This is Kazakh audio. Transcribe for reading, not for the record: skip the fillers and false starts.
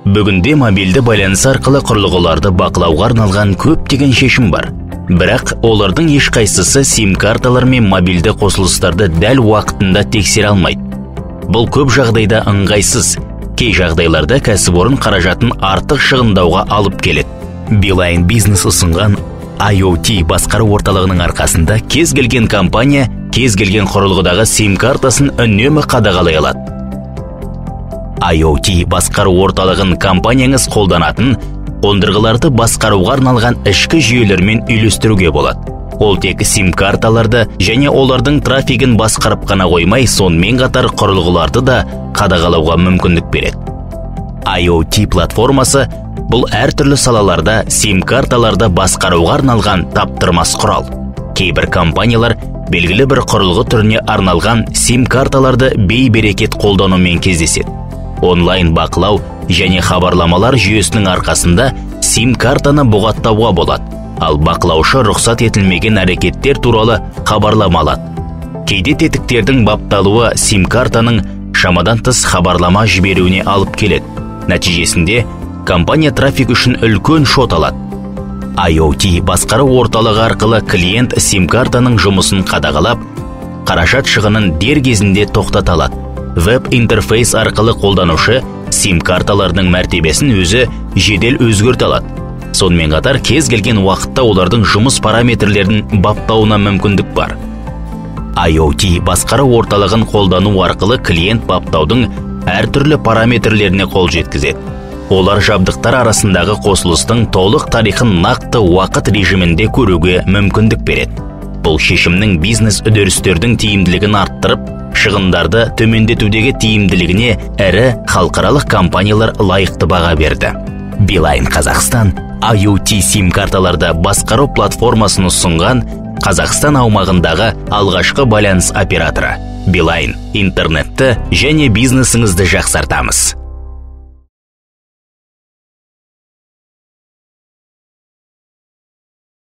Бүгінде мобильді байланыс арқылы құрылғыларды бақылауға арналған көптеген шешім бар. Бірақ олардың ешқайсысы сим-карталар мен мобильді қосылыстарды дәл уақытында тексере алмайды. Бұл көп жағдайда ыңғайсыз, кей жағдайларда кәсіпорын қаражатын артық шығындауға алып келеді. Билайн бизнес ұсынған IoT басқару орталығының арқасында кез келген компания кез келген құрылғыдағы сим-картасын үнемі қадағалай алады. IoT басқару орталығын компанияңыз қолданатын қондырғыларды басқаруға арналған ішкі жүйелермен үйлестіруге болады. Ол тек сим-карталарды және олардың трафигін басқарып қана қоймай, сонымен қатар құрылғыларды да қадағалауға мүмкіндік береді. IoT платформасы бұл әртүрлі салаларда сим-карталарды басқаруға арналған таптырмас құрал. Кейбір компаниялар белгілі бір құрылғы түріне арналған сим-карталарды бей-берекет қолданумен кездеседі. Онлайн бақылау және хабарламалар жүйесінің арқасында сим-картаны бұғаттауға болады, ал бақылаушы рұқсат етілмеген әрекеттер туралы хабарлама алады. Кейде тетіктердің бапталуы сим-картаның шамадан тыс хабарлама жіберуіне алып келеді. Нәтижесінде компания трафик үшін үлкен шот алады. IoT басқару орталығы арқылы клиент сим-картаның жұмысын қадағалап, қаражат шығынын дер кезінде тоқтата алады. Веб-интерфейс арқылы қолданушы сим-карталардың мәртебесін өзі жедел өзгерте алады. Сонымен қатар кез келген уақытта олардың жұмыс параметрлерін баптауына мүмкіндік бар. IoT басқару орталығын қолдану арқылы клиент баптаудың әртүрлі параметрлеріне қол жеткізеді. Олар жабдықтар арасындағы қосылыстың толық тарихын нақты уақыт режимінде көруге мүмкіндік береді. Бұл шешімнің бизнес үдерістердің тиімділігін арттырып, шығындарды төмендетудегі тиімділігіне ірі халықаралық компаниялар лайықты баға берді. Билайн Қазақстан IoT сим-карталарды басқару платформасын ұсынған Қазақстан аумағындағы алғашқы байланыс операторы. Билайн интернетті және бизнесіңізді жақсартамыз.